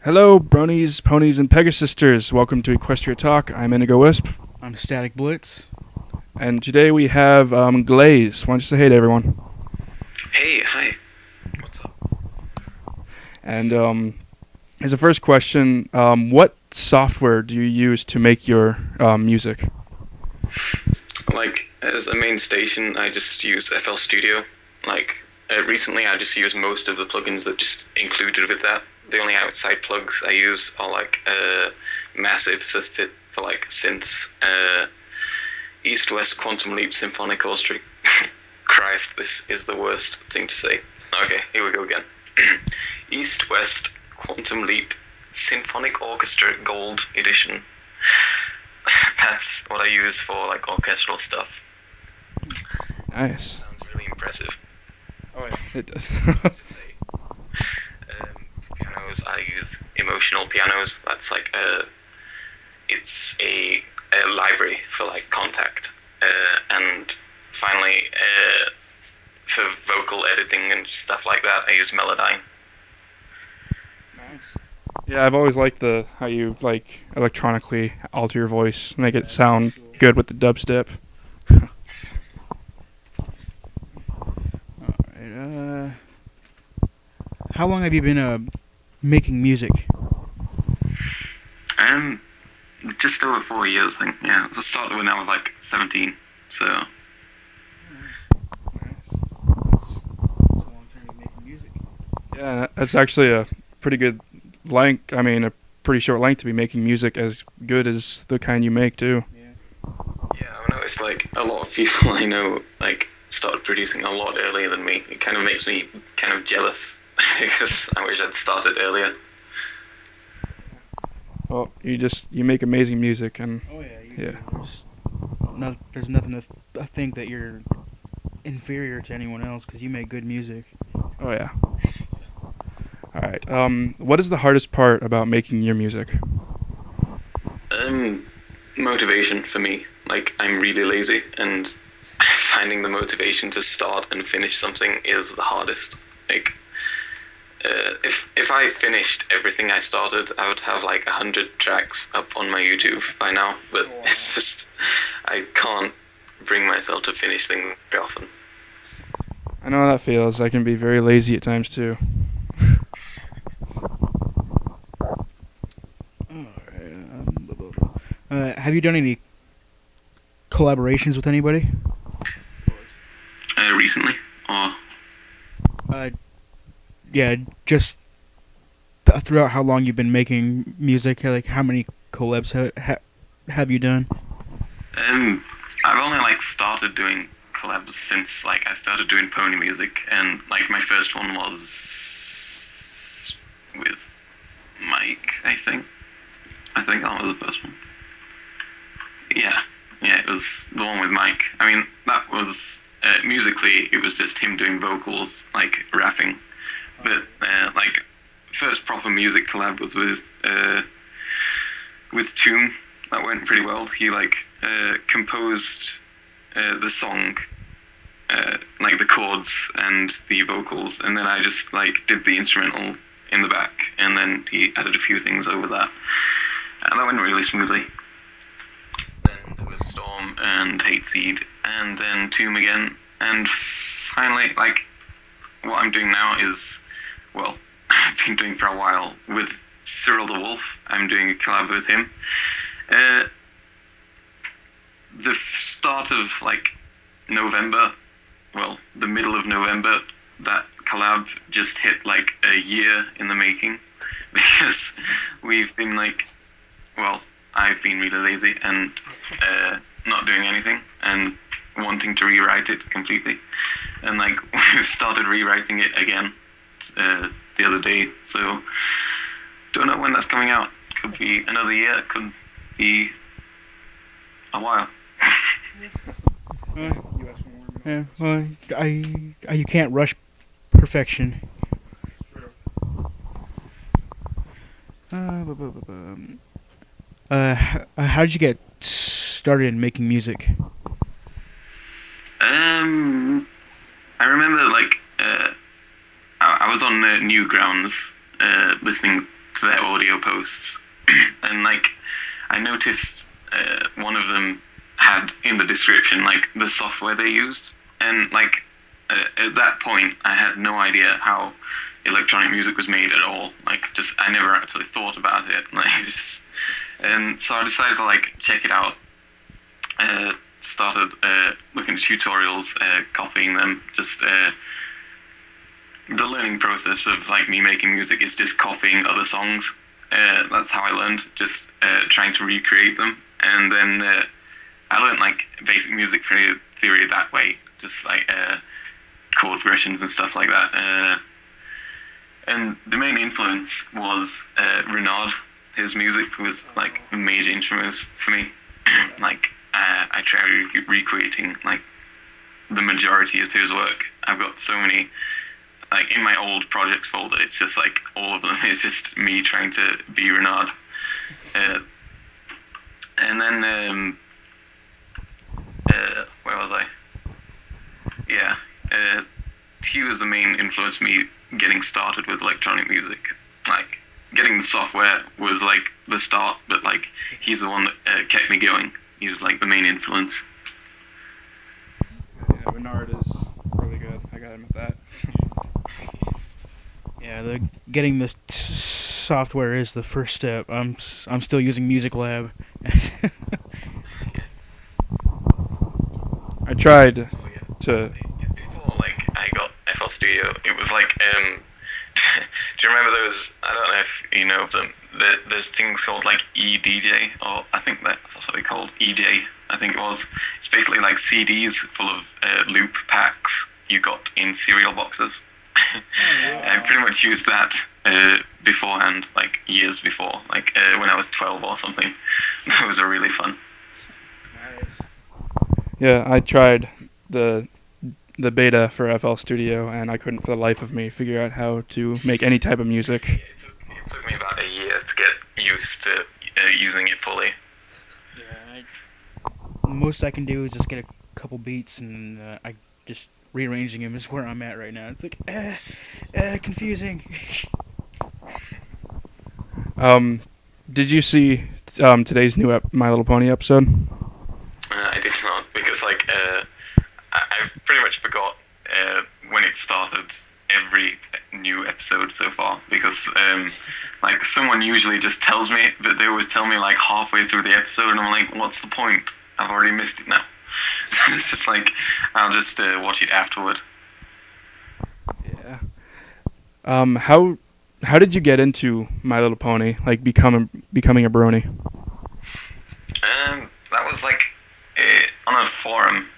Hello, Bronies, Ponies, and Pegasisters. Welcome to EquestriaTalk. I'm Indigo Wisp, I'm Static Blitz. and today we have Glaze. Why don't you say hey to everyone? Hey, hi. What's up? And as a first question, what software do you use to make your music? Like, as a main station, I just use FL Studio. Like, recently I just use most of the plugins that just included with that. The only outside plugs I use are like Massive for like synths, East West Quantum Leap Symphonic Orchestra. Christ, this is the worst thing to say. Okay, here we go again. East West Quantum Leap Symphonic Orchestra Gold Edition. That's what I use for like orchestral stuff. Nice. Sounds really impressive. Oh yeah, it does. To say. Pianos, I use emotional pianos. That's like it's a library for like contact. And finally, for vocal editing and stuff like that, I use Melodyne. Yeah, I've always liked how you like electronically alter your voice, make it sound good with the dubstep. Alright, how long have you been making music? Just over 4 years, I think. Yeah, I started when I was like 17. So Yeah, that's actually a pretty good length. I mean, a pretty short length to be making music as good as the kind you make too. yeah, I noticed like a lot of people I know like started producing a lot earlier than me. It kind of makes me kind of jealous because I wish I'd started earlier. Well, you make amazing music, and Oh yeah. Yeah. There's nothing to think that you're inferior to anyone else because you make good music. oh yeah. All right. What is the hardest part about making your music? Motivation for me. Like I'm really lazy, and finding the motivation to start and finish something is the hardest. Like, if I finished everything I started, I would have like 100 tracks up on my YouTube by now. But it's just I can't bring myself to finish things very often. I know how that feels. I can be very lazy at times too. Have you done any collaborations with anybody? Recently, or Yeah, just throughout how long you've been making music. Like, how many collabs have you done? I've only like started doing collabs since like I started doing pony music, and like my first one was with Mike. I think that was the first one. Yeah, it was the one with Mike. I mean, that was musically, it was just him doing vocals, like rapping. But like first proper music collab was with Tomb. That went pretty well. He like composed the song, like the chords and the vocals, and then I just like did the instrumental in the back, and then he added a few things over that, and that went really smoothly. Then there was Storm and Hateseed, and then Tomb again, and finally, like, what I'm doing now is, well, I've been doing for a while with Cyril the Wolf. I'm doing a collab with him. The start of like November, well, the middle of November, that collab just hit like a year in the making because we've been like, well, I've been really lazy and not doing anything and wanting to rewrite it completely, and like we've started rewriting it again the other day. So don't know when that's coming out. Could be another year. Could be a while. Yeah, well, you can't rush perfection. How did you get started in making music? I remember like I was on Newgrounds listening their audio posts, and like I noticed one of them had in the description like the software they used, and like at that point I had no idea how electronic music was made at all. Like just I never actually thought about it. Like just, and so I decided to like check it out. Started looking at tutorials, copying them. Just the learning process of like me making music is just copying other songs. That's how I learned, just trying to recreate them. And then I learned like basic music theory that way, just like chord progressions and stuff like that. And the main influence was Renard. His music was like a major influence for me. Like I tried recreating like the majority of his work. I've got so many, like in my old projects folder, it's just like all of them. It's just me trying to be Renard. And then where was I? Yeah, he was the main influence for me getting started with electronic music. Like getting the software was like the start, but like he's the one that kept me going. He was like the main influence. Yeah, Bernard is really good. I gotta admit that. Yeah, getting the software is the first step. I'm still using Music Lab. I tried Oh, yeah. to. Before like I got FL Studio, it was like do you remember those? I don't know if you know of them. There's things called like EDJ, or I think that's what they're called, EJ. I think it was. It's basically like CDs full of loop packs you got in cereal boxes. I pretty much used that beforehand, like years before, like when I was 12 or something. Those are really fun. Yeah, I tried the beta for FL Studio, and I couldn't for the life of me figure out how to make any type of music. It took me about a year to get used to using it fully. Yeah, most I can do is just get a couple beats, and I just rearranging them is where I'm at right now. It's like confusing. Did you see today's new My Little Pony episode? I did not, because like I pretty much forgot when it started every new episode so far, because like someone usually just tells me, but they always tell me like halfway through the episode, and I'm like, what's the point? I've already missed it now. It's just like I'll just watch it afterward. Yeah. How did you get into My Little Pony? Like becoming a Brony? That was like on a forum.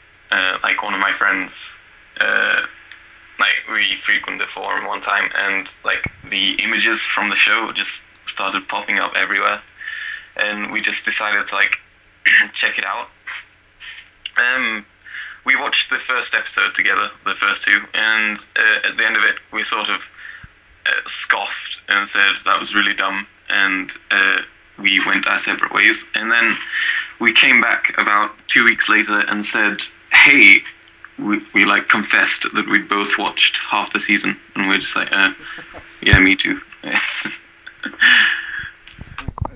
Like one of my friends, like we frequented the forum one time, and like the images from the show just started popping up everywhere, and we just decided to like check it out. We watched the first episode together, the first two, and at the end of it, we sort of scoffed and said that was really dumb, and we went our separate ways. And then we came back about 2 weeks later and said, hey, we like confessed that we'd both watched half the season, and we're just like, yeah, me too. That's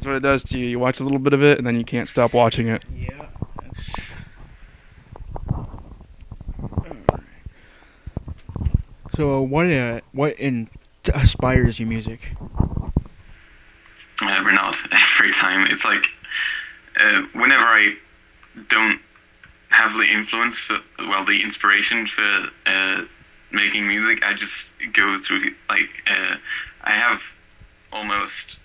what it does to you. You watch a little bit of it, and then you can't stop watching it. Yeah. So what inspires your music? Renard, every time. It's like whenever I don't have the influence for, well, the inspiration for making music, I just go through like I have almost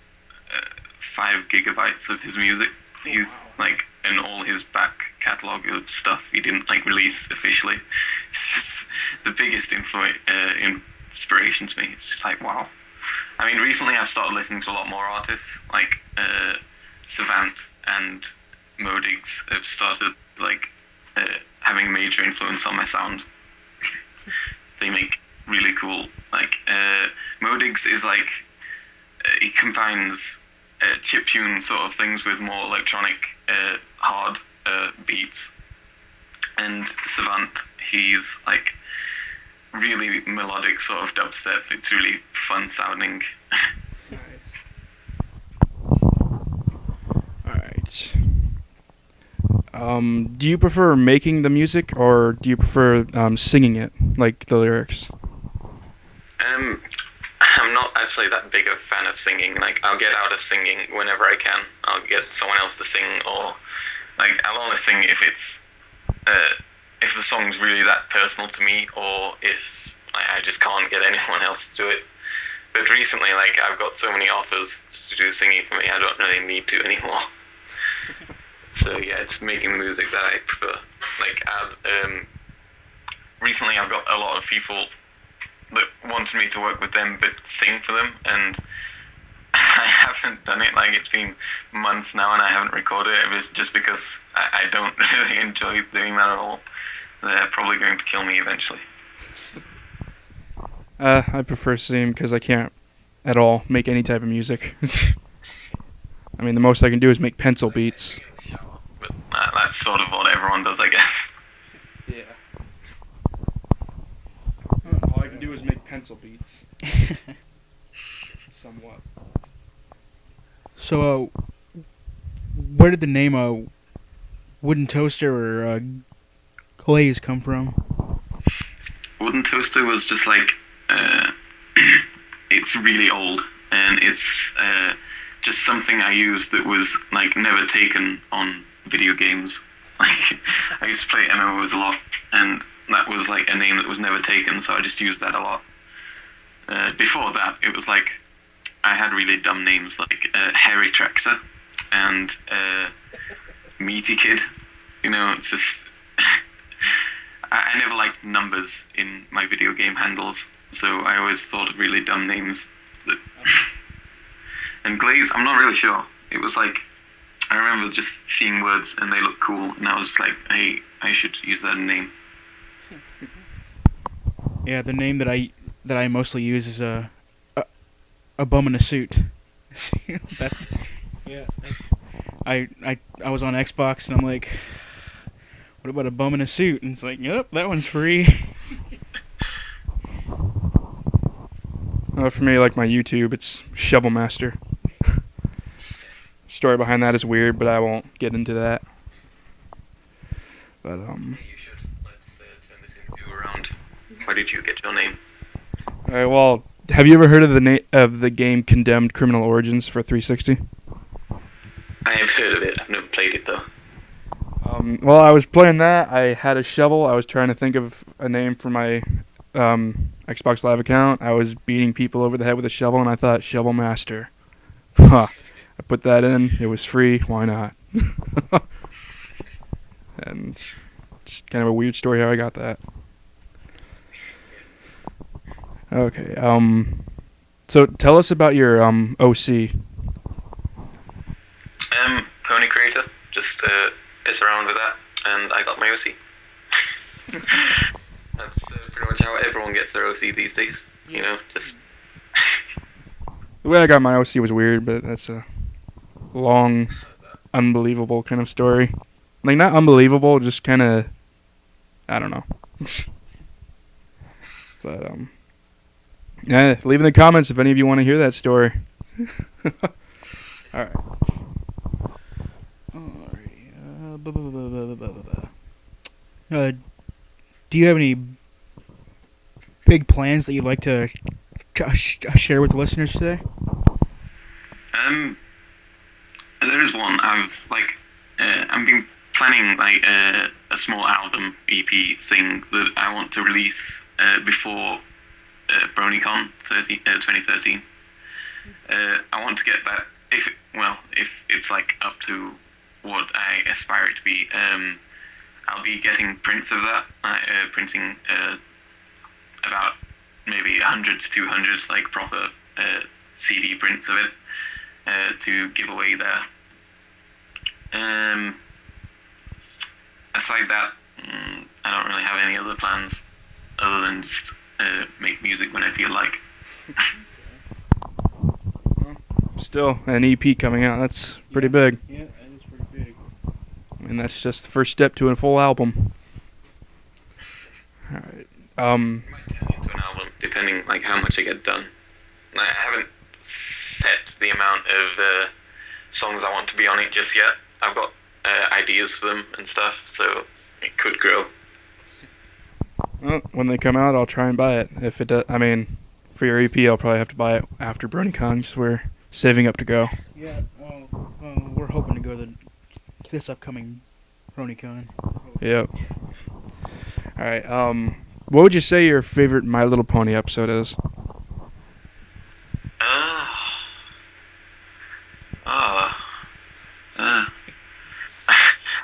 5 gigabytes of his music. He's like, and all his back catalog of stuff he didn't like release officially. It's just the biggest inspiration to me. It's just like, wow. I mean, recently I've started listening to a lot more artists, like Savant and Modiggs have started like having a major influence on my sound. They make really cool, like Modiggs is like he combines chiptune sort of things with more electronic hard beats, and Savant, he's like really melodic sort of dubstep. It's really fun sounding. Do you prefer making the music or do you prefer singing it, like the lyrics? Um, I'm not actually that big a fan of singing. Like, I'll get out of singing whenever I can. I'll get someone else to sing, or like I'll only sing if the song's really that personal to me, or if I just can't get anyone else to do it. But recently, like, I've got so many offers to do singing for me, I don't really need to anymore. So yeah, it's making the music that I prefer. Like, recently I've got a lot of people that wanted me to work with them but sing for them, and I haven't done it. Like, it's been months now and I haven't recorded it. It was just because I don't really enjoy doing that at all. They're probably going to kill me eventually. I prefer singing because I can't at all make any type of music. I mean, the most I can do is make pencil beats. But that's sort of what everyone does, I guess. Yeah. All I can do is make pencil beats. Somewhat. So, where did the name WoodenToaster or Glaze come from? WoodenToaster was just like, it's really old, and it's just something I used that was like never taken on video games. Like, I used to play MMOs a lot, and that was like a name that was never taken, so I just used that a lot. Before that, it was like I had really dumb names like Hairy Tractor and Meaty Kid. You know, it's just I never liked numbers in my video game handles, so I always thought of really dumb names. And Glaze, I'm not really sure. It was like, I remember just seeing words and they looked cool, and I was just like, hey, I should use that name. Yeah, the name that I mostly use is a bum in a suit. That's yeah. I was on Xbox and I'm like, what about a bum in a suit? And it's like, yep, that one's free. For me, like my YouTube, it's Shovel Master. Story behind that is weird, but I won't get into that. But You should. Let's turn this interview around. Where did you get your name? all right. Well, have you ever heard of the game Condemned Criminal Origins for 360? I have heard of it. I've never played it though. Well, I was playing that. I had a shovel. I was trying to think of a name for my Xbox Live account. I was beating people over the head with a shovel, and I thought Shovel Master. Huh. I put that in. It was free. Why not? And just kind of a weird story how I got that. Okay. So tell us about your OC. Pony Creator. Just piss around with that, and I got my OC. That's pretty much how everyone gets their OC these days. You know, just. The way I got my OC was weird, but that's a long, unbelievable kind of story. Like, not unbelievable, just kind of, I don't know. But, yeah, leave in the comments if any of you want to hear that story. Alright. Do you have any big plans that you'd like to share with the listeners today? There is one. I've been planning like a small album EP thing that I want to release before BronyCon 2013. I want to get that if it's like up to what I aspire it to be. I'll be getting prints of that, printing about maybe 100 to 200 like proper CD prints of it to give away there. Aside that, I don't really have any other plans other than just make music when I feel like. Still, an EP coming out, that's pretty big. Yeah, that is pretty big. And that's just the first step to a full album. Alright. It might turn into an album, depending like how much I get done. I haven't set the amount of songs I want to be on it just yet. I've got ideas for them and stuff, so it could grow. Well, when they come out, I'll try and buy it. If it does, I mean, for your EP, I'll probably have to buy it after BronyCon, because we're saving up to go. Yeah, well, we're hoping to go to this upcoming BronyCon. Yep. All right. What would you say your favorite My Little Pony episode is? Uh, uh, uh.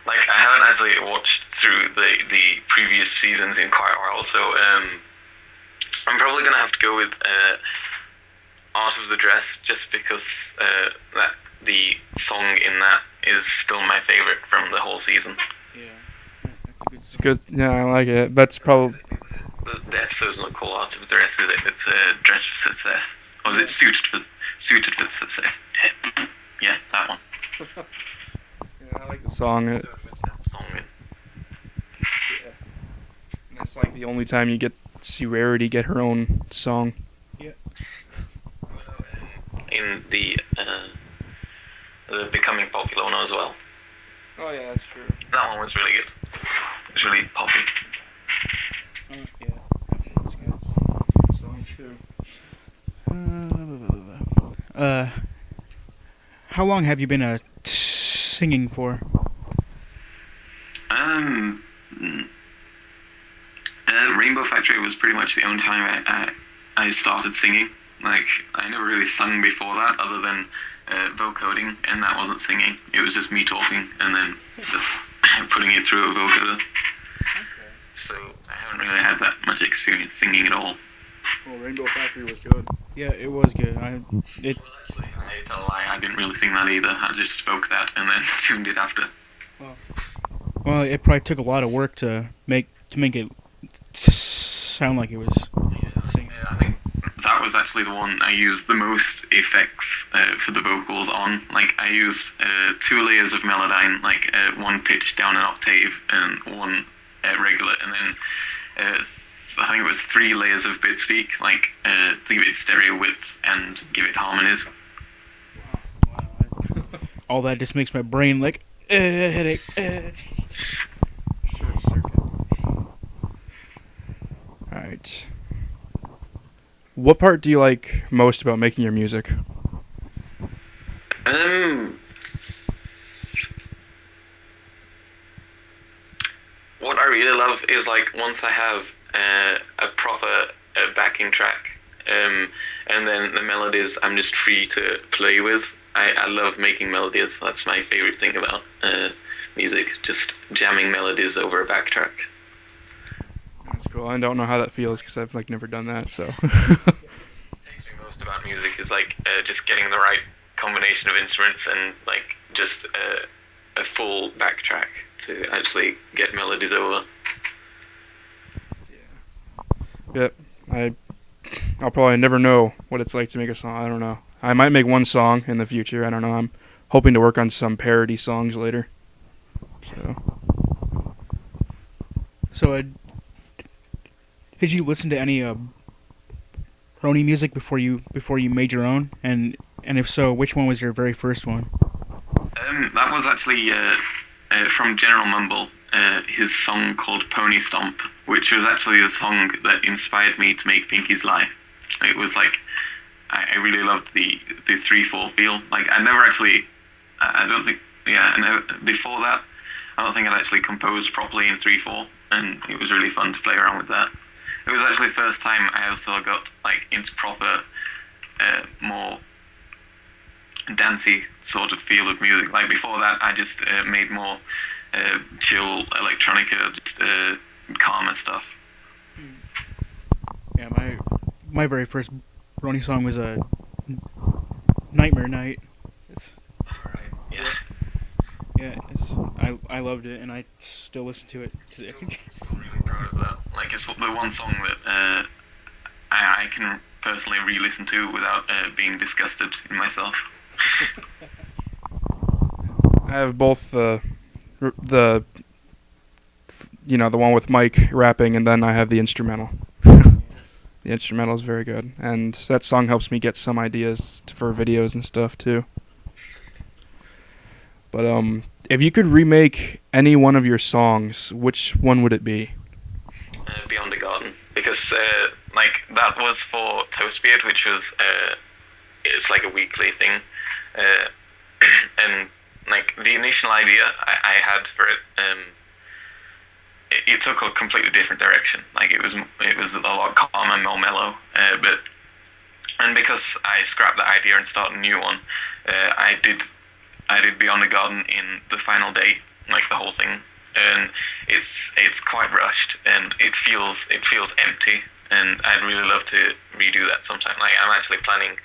Like, I haven't actually watched through the previous seasons in quite a while, so I'm probably gonna have to go with Art of the Dress, just because that the song in that is still my favorite from the whole season. Yeah, that's a good It's good. Yeah, I like it. That's probably. The episode's not called Art of the Dress, is it? It's Dress for Success. Or is it Suited for Success? Yeah, that one. Yeah, I like the song. Song. Yeah. And that's like the only time you get to see Rarity get her own song. In the Becoming Popular one as well. Oh yeah, that's true. That one was really good. It was really poppy. Yeah, That's good song too. How long have you been singing for? Rainbow Factory was pretty much the only time I started singing. Like, I never really sung before that, other than vocoding, and that wasn't singing. It was just me talking, and then just putting it through a vocoder. So I haven't really had that much experience singing at all. Well, Rainbow Factory was good. Yeah, it was good. Well, actually, I tell a lie, I didn't really sing that either. I just spoke that and then tuned it after. Well, it probably took a lot of work to make it sound like it was singing. I think that was actually the one I used the most effects for the vocals on. Like, I use 2 layers of Melodyne, like one pitch down an octave and one regular, and then I think it was 3 layers of Bitspeak, like to give it stereo widths and give it harmonies. All that just makes my brain like headache. Short circuit. Alright. What part do you like most about making your music? What I really love is, like, once I have a proper backing track, and then the melodies I'm just free to play with. I love making melodies. That's my favorite thing about music, just jamming melodies over a backtrack. That's cool. I don't know how that feels because I've never done that. So. What takes me most about music is just getting the right combination of instruments and just a full backtrack to actually get melodies over. Yep. I'll probably never know what it's like to make a song. I don't know. I might make one song in the future. I don't know. I'm hoping to work on some parody songs later. So, did you listen to any Brony music before you made your own? And if so, which one was your very first one? That was actually from General Mumble, his song called Pony Stomp, which was actually the song that inspired me to make Pinky's Lie. It was I really loved the 3/4 feel. I never actually, before that, I don't think I'd actually composed properly in 3/4, and it was really fun to play around with that. It was actually the first time I also got into proper, more dancey sort of feel of music. Before that, I just made more chill electronica, just calmer stuff. Yeah, my very first Brony song was a Nightmare Night. I loved it, and I still listen to it today. I'm still really proud of that. It's the one song that I can personally re-listen to without being disgusted in myself. I have both the one with Mike rapping, and then I have the instrumental. The instrumental is very good, and that song helps me get some ideas for videos and stuff too. But If you could remake any one of your songs, which one would it be? Beyond the Garden, because like that was for Toastbeard, which was it's like a weekly thing, and like the initial idea I had for it, it took a completely different direction. Like it was a lot calmer, more mellow, but and because I scrapped that idea and started a new one, I did Beyond the Garden in the final day, like the whole thing, and it's quite rushed and it feels empty, and I'd really love to redo that sometime. Like I'm actually planning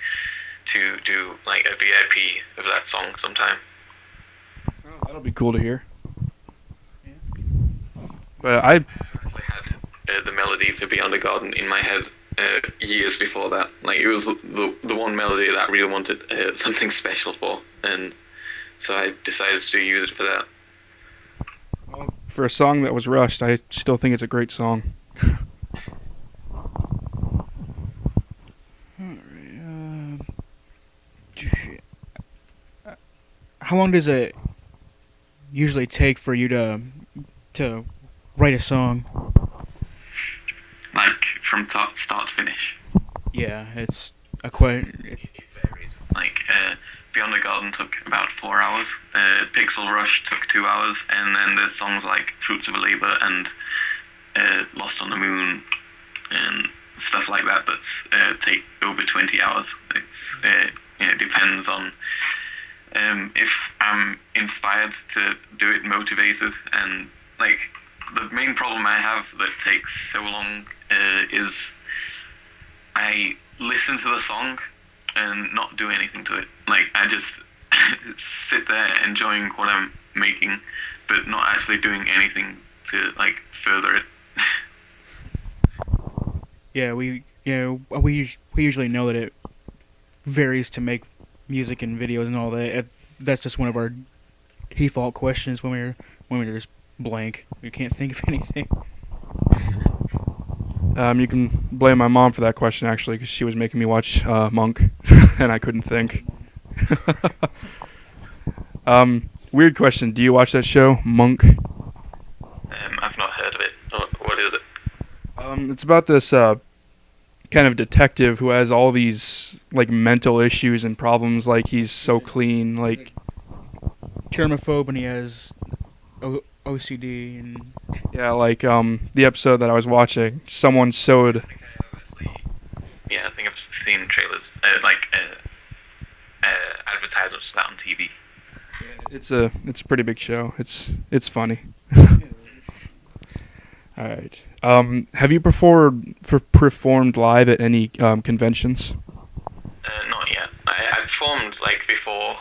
to do like a VIP of that song sometime. Oh, that'll be cool to hear. But I actually had the melody for Beyond the Garden in my head years before that. Like it was the one melody that I really wanted something special for, and so I decided to use it for that. Well, for a song that was rushed, I still think it's a great song. How long does it usually take for you to write a song? Like from start to finish. Yeah, it's a It varies. Like Beyond the Garden took about 4 hours. Pixel Rush took 2 hours, and then there's songs like Fruits of a Labor and Lost on the Moon and stuff like that take over 20 hours. It depends on if I'm inspired to do it, motivated, and like the main problem I have that takes so long is I listen to the song and not do anything to it. Like I just sit there enjoying what I'm making, but not actually doing anything to like further it. Yeah, we usually know that it varies to make music and videos and all that. That's just one of our default questions when we're just blank. We can't think of anything. You can blame my mom for that question, actually, because she was making me watch Monk, and I couldn't think. Weird question. Do you watch that show, Monk? I've not heard of it. What is it? It's about this kind of detective who has all these like mental issues and problems. Like he's so clean, like Germaphobe, and he has OCD and yeah, like the episode that I was watching, someone sewed. I think I've seen trailers, advertisements of that on TV. It's a pretty big show. It's funny. All right. Have you performed live at any conventions? Not yet. I performed like before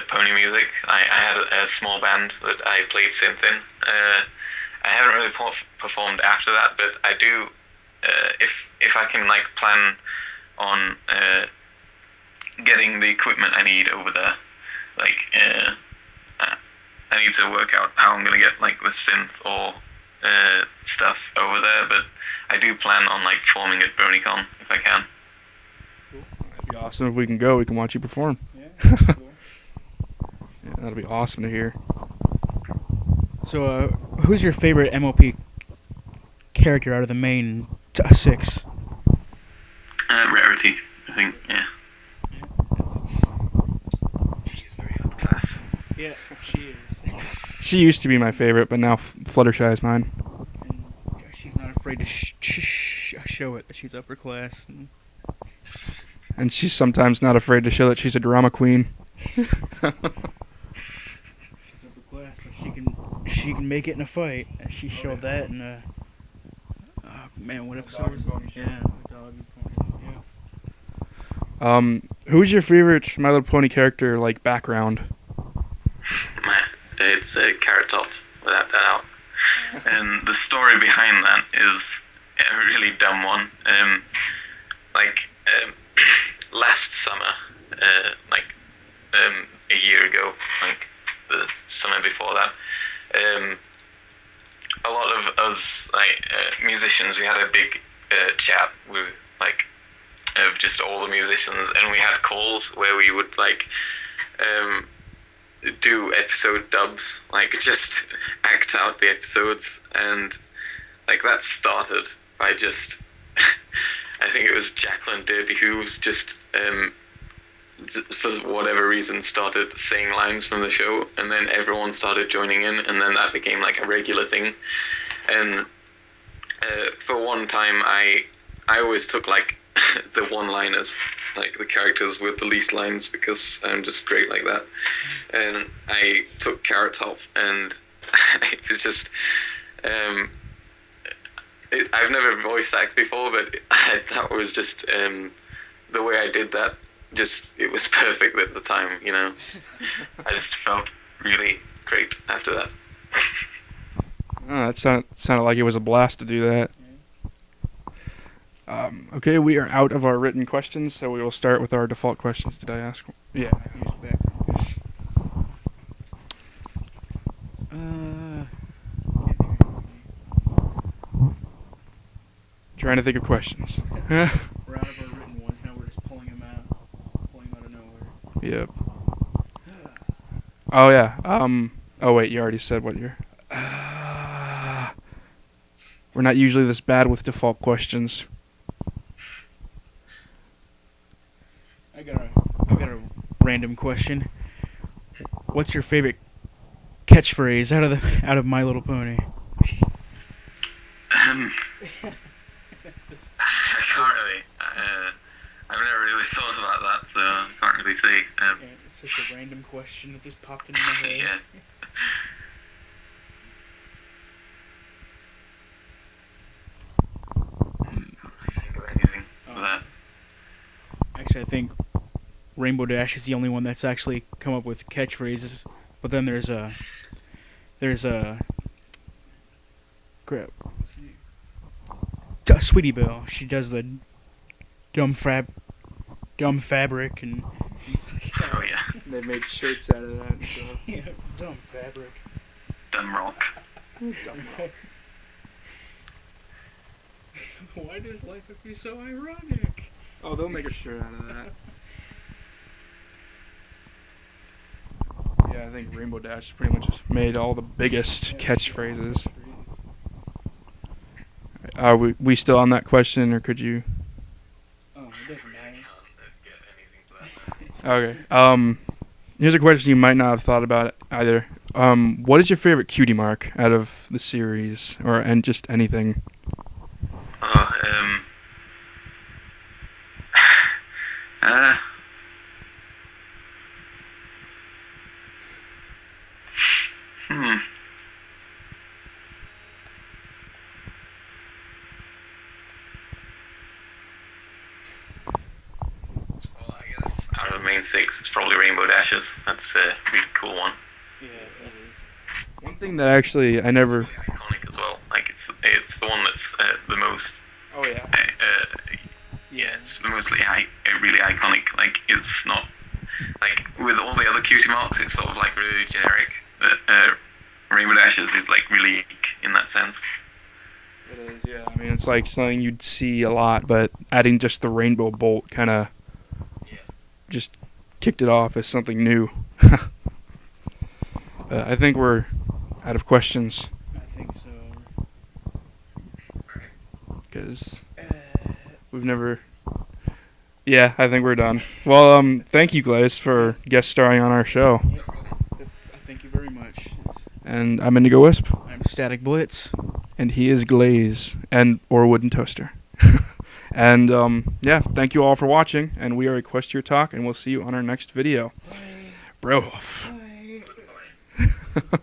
Pony Music. I had a small band that I played synth in. I haven't really performed after that, but I do. If I can like plan on getting the equipment I need over there, like I need to work out how I'm gonna get like the synth or stuff over there. But I do plan on like performing at BronyCon if I can. That'd be awesome if we can go. We can watch you perform. yeah, cool. Yeah, that'll be awesome to hear. So, who's your favorite MOP character out of the main 6? Rarity, I think. Yeah. She's very high class. Yeah, she is. She used to be my favorite, but now Fluttershy is mine. And she's not afraid to show it that she's upper class. And she's sometimes not afraid to show that she's a drama queen. She's upper class, but she can make it in a fight. And she showed that in oh man, what episode was it? Yeah, yeah. Who's your favorite My Little Pony character, like, background? It's a Carrot Top, without doubt. And the story behind that is a really dumb one. Last summer, a year ago, like the summer before that, a lot of us, musicians, we had a big chat with, of just all the musicians, and we had calls where we would, do episode dubs, like just act out the episodes, and like that started by just I think it was Jacqueline Derby who was just for whatever reason started saying lines from the show, and then everyone started joining in, and then that became like a regular thing. And for one time I always took like the one-liners, like the characters with the least lines, because I'm just great like that. And I took Carrot Top, and it was just I've never voiced acted before, but that was just the way I did that. Just it was perfect at the time, you know. I just felt really great after that. Oh, that sounded like it was a blast to do that. Okay, we are out of our written questions, so we will start with our default questions. Did I ask? Yeah. Trying to think of questions. We're out of our written ones, now we're just pulling them out of nowhere. Yep. Oh yeah. Oh wait, you already said what you're. We're not usually this bad with default questions. I got a random question. What's your favorite catchphrase out of My Little Pony? I can't really. I've never really thought about that, so I can't really say. It's just a random question that just popped into my head. Yeah. Can't really think of anything for that. Actually, I think Rainbow Dash is the only one that's actually come up with catchphrases. But then there's Sweetie Belle. She does the dumb fabric and Oh yeah. They made shirts out of that and stuff. yeah, dumb fabric. Dumb rock. Why does life have to be so ironic? Oh, they'll make a shirt out of that. Yeah, I think Rainbow Dash pretty much just made all the biggest catchphrases. Are we still on that question, or could you? Oh, it doesn't I matter. can't get anything for that now. Okay. Here's a question you might not have thought about either. What is your favorite cutie mark out of the series, and just anything? Well, I guess out of the main six, it's probably Rainbow Dashes. That's a really cool one. Yeah, that is. One thing that actually I never. It's really iconic as well. Like it's the one that's the most. Oh yeah. Yeah, it's the most really iconic. Like it's not like with all the other cutie marks, it's sort of like really generic. But Rainbow Dashes is like really unique in that sense. It is, yeah. I mean, it's like something you'd see a lot, but adding just the rainbow bolt kind of just kicked it off as something new. I think we're out of questions I think so. because we've never. Yeah, I think we're done. Well, thank you, Glaze, for guest starring on our show. No problem. Thank you very much. And I'm Indigo Wisp, I'm Static Blitz. and he is Glaze, or WoodenToaster. And yeah, thank you all for watching, and we are EquestriaTalk, and we'll see you on our next video. Bye. Bro. Bye.